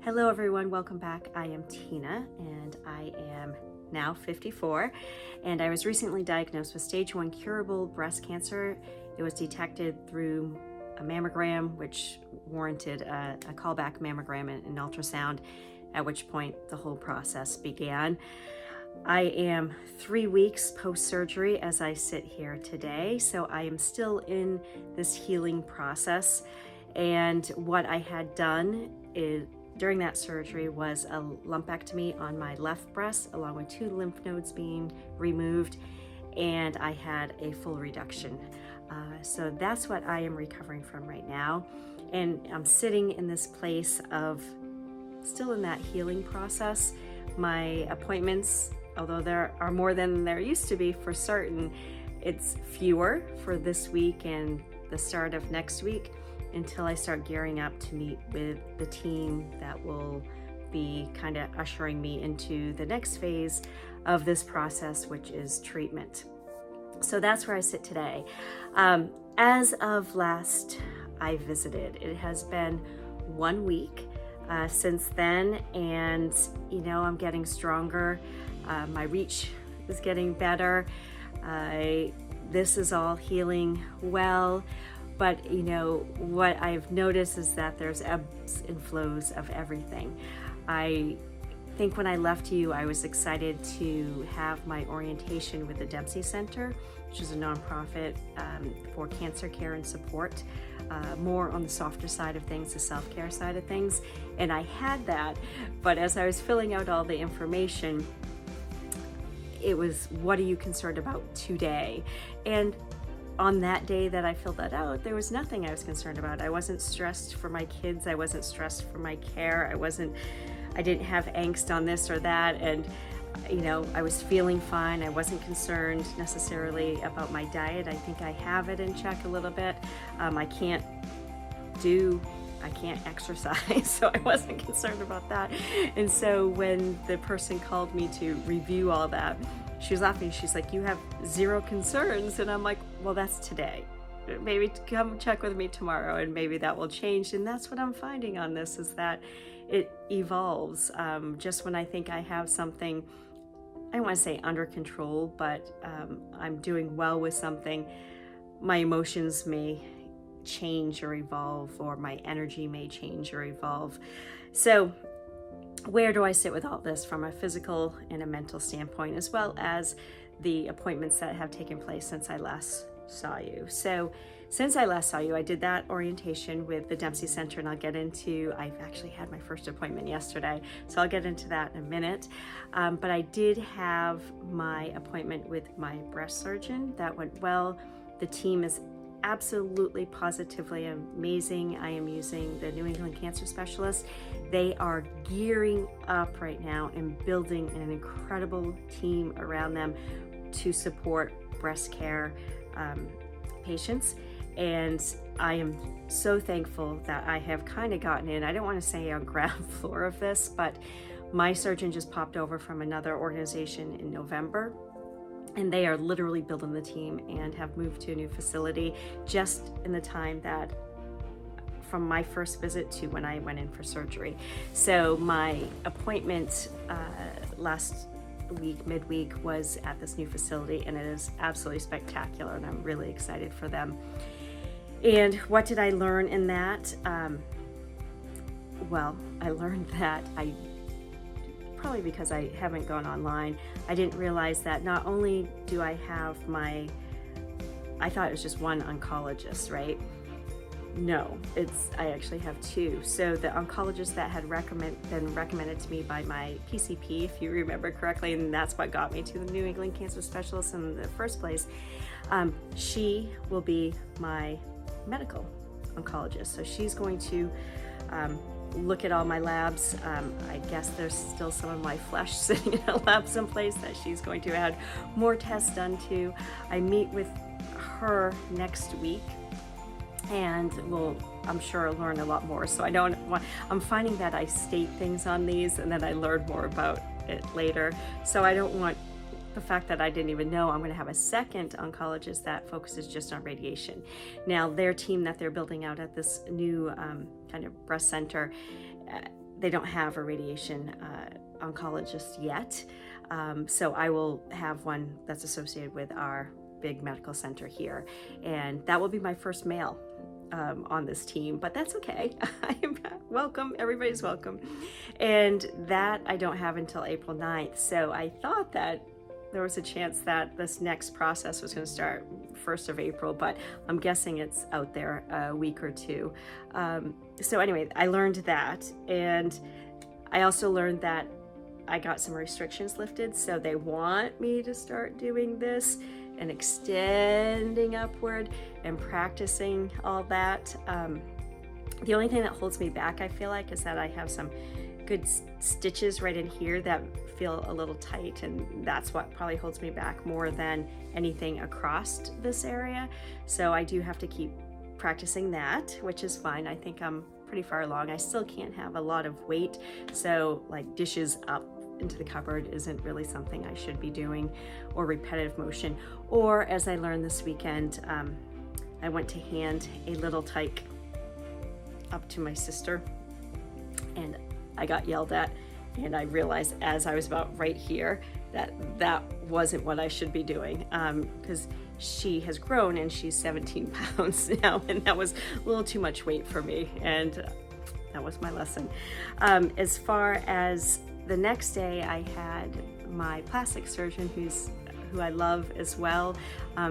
Hello everyone, welcome back. I am Tina and I am now 54 and I was recently diagnosed with stage 1 curable breast cancer. It was detected through a mammogram, which warranted a callback mammogram and an ultrasound, at which point the whole process began. I am 3 weeks post-surgery as I sit here today, so I am still in this healing process. And what I had done during that surgery was a lumpectomy on my left breast, along with 2 lymph nodes being removed, and I had a full reduction. So that's what I am recovering from right now. And I'm sitting in this place of still in that healing process. My appointments, although there are more than there used to be for certain, it's fewer for this week and the start of next week, until I start gearing up to meet with the team that will be kind of ushering me into the next phase of this process, which is treatment. So that's where I sit today. As of last I visited, it has been 1 week since then, and I'm getting stronger. My reach is getting better. This is all healing well. But what I've noticed is that there's ebbs and flows of everything. I think when I left you, I was excited to have my orientation with the Dempsey Center, which is a nonprofit for cancer care and support, more on the softer side of things, the self-care side of things. And I had that, but as I was filling out all the information, it was, what are you concerned about today? And on that day that I filled that out, there was nothing I was concerned about. I wasn't stressed for my kids. I wasn't stressed for my care. I didn't have angst on this or that. And, I was feeling fine. I wasn't concerned necessarily about my diet. I think I have it in check a little bit. I can't exercise, so I wasn't concerned about that. And so when the person called me to review all that, she was laughing. She's like, "You have zero concerns." And I'm like, well, that's today. Maybe come check with me tomorrow and maybe that will change. And that's what I'm finding on this, is that it evolves. Just when I think I have something, I don't want to say under control, but I'm doing well with something, my emotions may change or evolve, or my energy may change or evolve. So where do I sit with all this from a physical and a mental standpoint, as well as the appointments that have taken place since I last saw you? So since I last saw you, I did that orientation with the Dempsey Center, and I've actually had my first appointment yesterday, so I'll get into that in a minute. But I did have my appointment with my breast surgeon. That went well. The team is absolutely positively amazing. I am using the New England Cancer Specialists. They are gearing up right now and building an incredible team around them to support breast care patients. And I am so thankful that I have kind of gotten in, I don't want to say on ground floor of this, but my surgeon just popped over from another organization in November, and they are literally building the team and have moved to a new facility just in the time that from my first visit to when I went in for surgery. So my appointment last week, midweek, was at this new facility, and it is absolutely spectacular, and I'm really excited for them. And what did I learn in that? Well, I learned that probably because I haven't gone online, I didn't realize that not only do I have I thought it was just one oncologist, right? No, I actually have 2. So the oncologist that had been recommended to me by my PCP, if you remember correctly, and that's what got me to the New England Cancer Specialists in the first place, she will be my medical oncologist. So she's going to look at all my labs. I guess there's still some of my flesh sitting in a lab someplace that she's going to add more tests done to. I meet with her next week, and I'm sure learn a lot more. So I'm finding that I state things on these and then I learn more about it later. So I don't want the fact that I didn't even know I'm going to have a second oncologist that focuses just on radiation. Now, their team that they're building out at this new kind of breast center they don't have a radiation oncologist yet. So I will have one that's associated with our big medical center here. And that will be my first male on this team, but that's okay. I am welcome. Everybody's welcome. And that I don't have until April 9th. So I thought that there was a chance that this next process was going to start 1st of April, but I'm guessing it's out there a week or two. So anyway, I learned that. And I also learned that I got some restrictions lifted. So they want me to start doing this and extending upward and practicing all that. The only thing that holds me back, I feel like, is that I have some good stitches right in here that feel a little tight, and that's what probably holds me back more than anything across this area. So I do have to keep practicing that, which is fine. I think I'm pretty far along. I still can't have a lot of weight, so like dishes up into the cupboard isn't really something I should be doing, or repetitive motion. Or as I learned this weekend, I went to hand a little tyke up to my sister, and I got yelled at, and I realized as I was about right here that that wasn't what I should be doing, because she has grown and she's 17 pounds now, and that was a little too much weight for me, and that was my lesson. As far as the next day, I had my plastic surgeon, who I love as well.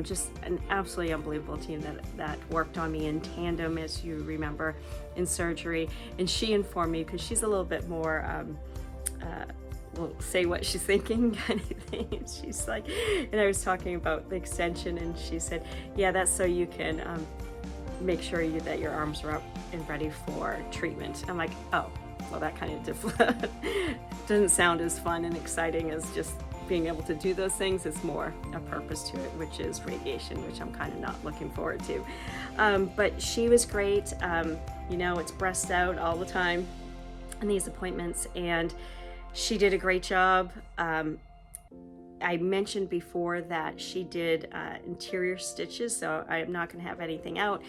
Just an absolutely unbelievable team that worked on me in tandem, as you remember, in surgery. And she informed me, because she's a little bit more, will say what she's thinking kind of thing. And she's like, and I was talking about the extension, and she said, yeah, that's so you can make sure that your arms are up and ready for treatment. I'm like, oh, well, that kind of doesn't sound as fun and exciting as just being able to do those things. It's more a purpose to it, which is radiation, which I'm kind of not looking forward to. But she was great. It's breast out all the time in these appointments, and she did a great job. I mentioned before that she did interior stitches, so I'm not going to have anything out.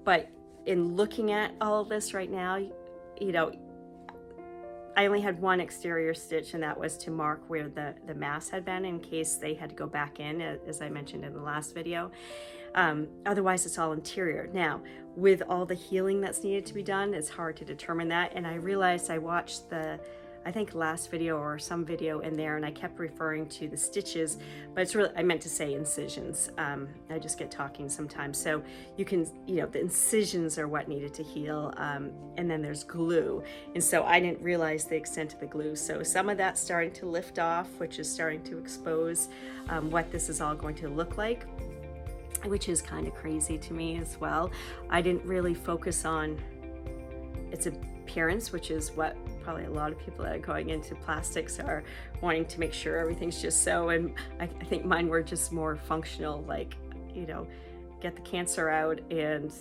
But in looking at all of this right now, I only had one exterior stitch, and that was to mark where the mass had been in case they had to go back in, as I mentioned in the last video. Otherwise, it's all interior. Now, with all the healing that's needed to be done, it's hard to determine that. And I realized I watched I think last video or some video in there, and I kept referring to the stitches, but it's really, I meant to say incisions. I just get talking sometimes. So you can, the incisions are what needed to heal, and then there's glue. And so I didn't realize the extent of the glue. So some of that's starting to lift off, which is starting to expose what this is all going to look like, which is kind of crazy to me as well. I didn't really focus on its appearance, which is what probably a lot of people that are going into plastics are wanting to make sure everything's just so. And I think mine were just more functional, like, get the cancer out and,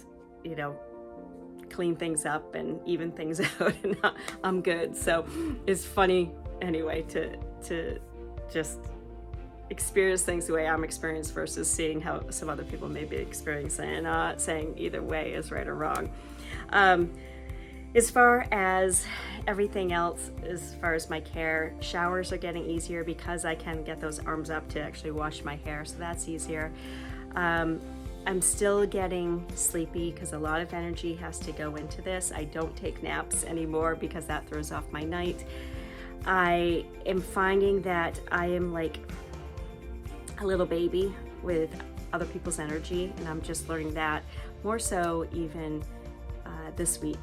clean things up and even things out, and I'm good. So it's funny anyway to just experience things the way I'm experienced versus seeing how some other people may be experiencing, and not saying either way is right or wrong. As far as everything else, as far as my care, showers are getting easier because I can get those arms up to actually wash my hair, so that's easier. I'm still getting sleepy because a lot of energy has to go into this. I don't take naps anymore because that throws off my night. I am finding that I am like a little baby with other people's energy, and I'm just learning that more so even this week.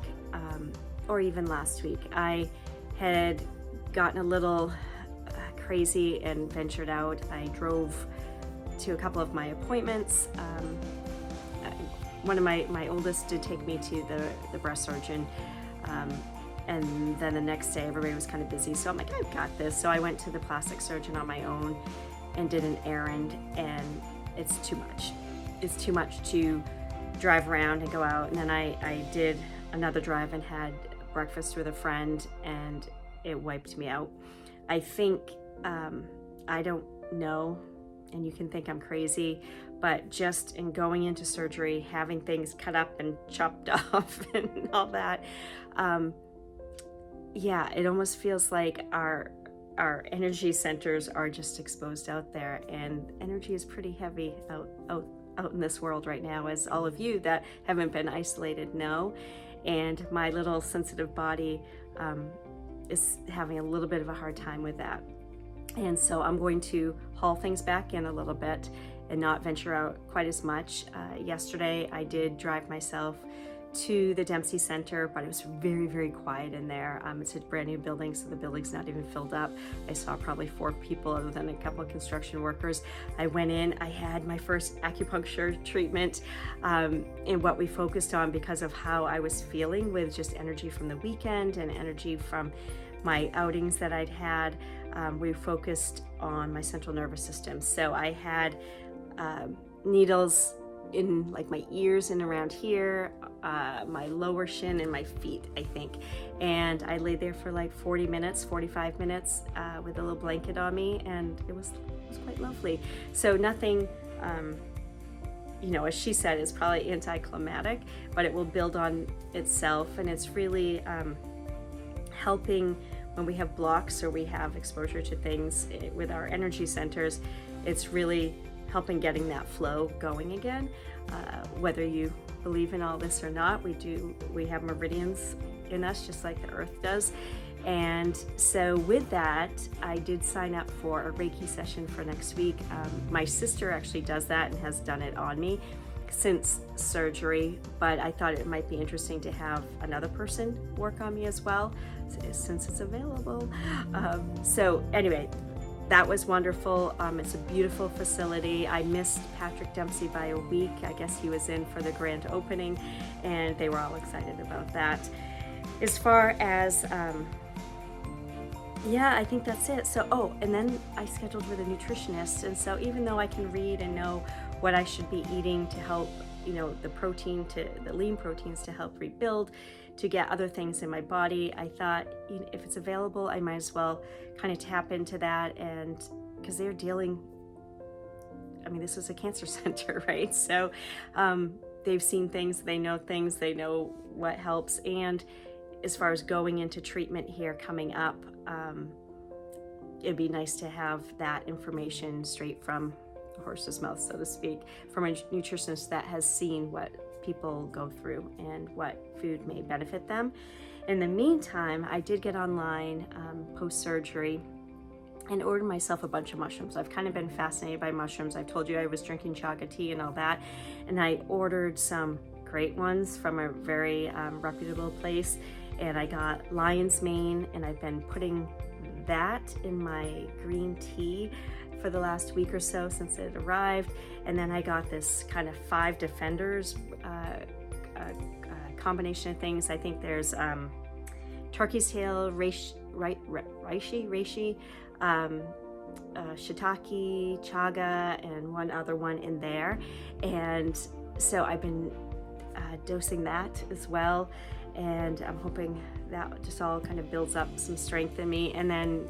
Or even last week. I had gotten a little crazy and ventured out. I drove to a couple of my appointments. One of my oldest did take me to the breast surgeon, and then the next day everybody was kind of busy, so I'm like, I've got this. So I went to the plastic surgeon on my own and did an errand, and it's too much. It's too much to drive around and go out. And then I did another drive and had breakfast with a friend, and it wiped me out. I think, I don't know, and you can think I'm crazy, but just in going into surgery, having things cut up and chopped off and all that, yeah, it almost feels like our energy centers are just exposed out there, and energy is pretty heavy out in this world right now, as all of you that haven't been isolated know. And my little sensitive body is having a little bit of a hard time with that. And so I'm going to haul things back in a little bit and not venture out quite as much. Yesterday I did drive myself to the Dempsey Center, but it was very, very quiet in there. It's a brand new building, so the building's not even filled up. I saw probably 4 people other than a couple of construction workers. I went in, I had my first acupuncture treatment, and what we focused on, because of how I was feeling with just energy from the weekend and energy from my outings that I'd had, we focused on my central nervous system. So I had needles in like my ears and around here, my lower shin and my feet, I think. And I lay there for like 40 minutes, 45 minutes with a little blanket on me, and it was quite lovely. So nothing, as she said, is probably anticlimactic, but it will build on itself, and it's really helping when we have blocks or we have exposure to things with our energy centers. It's really helping getting that flow going again. Whether you believe in all this or not, we have meridians in us just like the earth does. And so with that, I did sign up for a Reiki session for next week. My sister actually does that and has done it on me since surgery, but I thought it might be interesting to have another person work on me as well, since it's available. So anyway, that was wonderful. It's a beautiful facility. I missed Patrick Dempsey by a week. I guess he was in for the grand opening, and they were all excited about that. As far as, I think that's it. So, and then I scheduled with a nutritionist. And so even though I can read and know what I should be eating to help, the lean proteins to help rebuild, to get other things in my body, I thought, if it's available, I might as well kind of tap into that. And because they're dealing, this is a cancer center, right? So they've seen things, they know what helps. And as far as going into treatment here coming up, it'd be nice to have that information straight from the horse's mouth, so to speak, from a nutritionist that has seen what people go through and what food may benefit them. In the meantime, I did get online post-surgery and ordered myself a bunch of mushrooms. I've kind of been fascinated by mushrooms. I've told you I was drinking chaga tea and all that, and I ordered some great ones from a very reputable place, and I got lion's mane, and I've been putting that in my green tea for the last week or so since it arrived. And then I got this kind of 5 defenders combination of things. I think there's turkey's tail, reishi, shiitake, chaga, and one other one in there. And so I've been dosing that as well, and I'm hoping that just all kind of builds up some strength in me, and then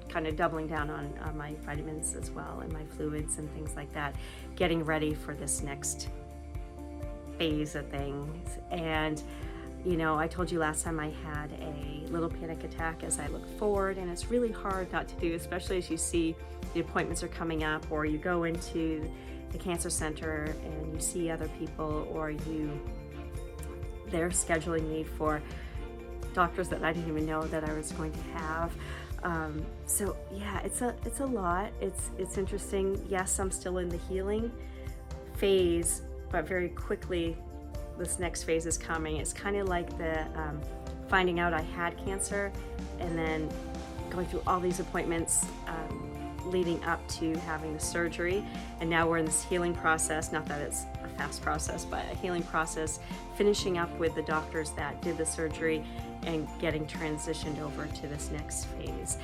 kind of doubling down on my vitamins as well, and my fluids and things like that, getting ready for this next phase of things. And I told you last time I had a little panic attack as I look forward, and it's really hard not to do, especially as you see the appointments are coming up, or you go into the cancer center and you see other people, or they're scheduling me for doctors that I didn't even know that I was going to have. So yeah, it's a lot. It's interesting. Yes, I'm still in the healing phase, but very quickly this next phase is coming. It's kind of like the finding out I had cancer, and then going through all these appointments leading up to having the surgery, and now we're in this healing process. Not that it's a fast process, but a healing process, finishing up with the doctors that did the surgery and getting transitioned over to this next phase.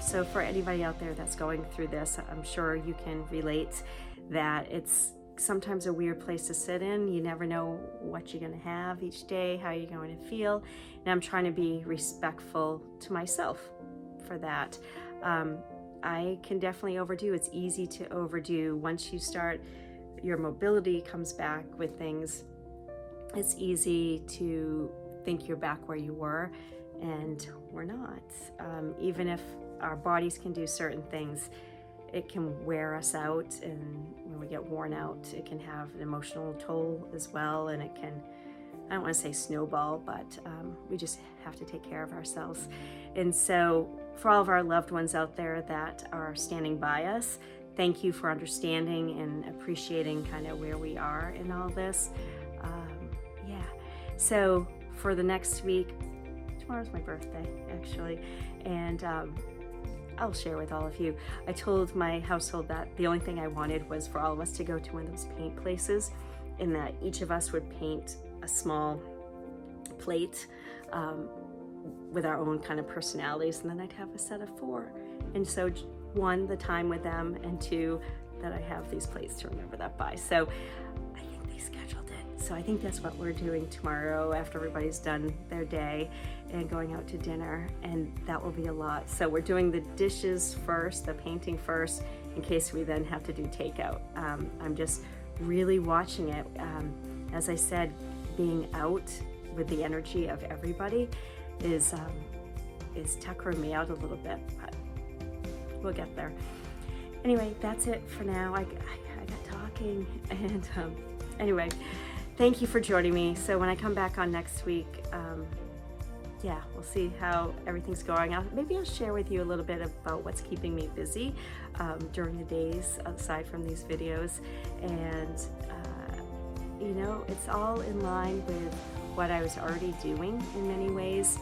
So for anybody out there that's going through this, I'm sure you can relate that it's sometimes a weird place to sit in. You never know what you're going to have each day, how you're going to feel, and I'm trying to be respectful to myself for that. I can definitely overdo. It's easy to overdo. Once you start, your mobility comes back with things, it's easy to think you're back where you were, and we're not. Even if our bodies can do certain things, it can wear us out, and when we get worn out, it can have an emotional toll as well, and it can, I don't want to say snowball, but we just have to take care of ourselves. And so for all of our loved ones out there that are standing by us, thank you for understanding and appreciating kind of where we are in all this. Yeah, so for the next week, tomorrow's my birthday actually, and I'll share with all of you. I told my household that the only thing I wanted was for all of us to go to one of those paint places, and that each of us would paint a small plate with our own kind of personalities, and then I'd have a set of 4. And so 1, the time with them, and 2, that I have these plates to remember that by. So I think they scheduled it. So I think that's what we're doing tomorrow after everybody's done their day and going out to dinner, and that will be a lot. So we're doing the dishes first, the painting first, in case we then have to do takeout. I'm just really watching it. As I said, being out with the energy of everybody is tuckering me out a little bit, but we'll get there. Anyway, that's it for now. I got talking, and anyway, thank you for joining me. So when I come back on next week, yeah, we'll see how everything's going. Maybe I'll share with you a little bit about what's keeping me busy during the days aside from these videos. And you know, it's all in line with what I was already doing in many ways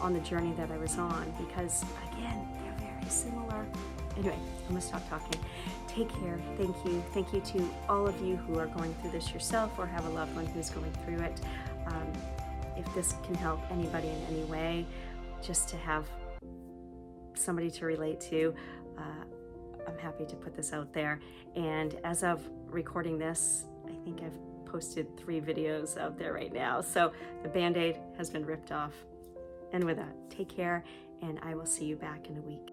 on the journey that I was on, because again, they're very similar. Anyway, I'm gonna stop talking. Take care. Thank you. Thank you to all of you who are going through this yourself or have a loved one who's going through it. If this can help anybody in any way, just to have somebody to relate to, I'm happy to put this out there. And as of recording this, I think I've posted 3 videos out there right now. So the Band-Aid has been ripped off. And with that, take care, and I will see you back in a week.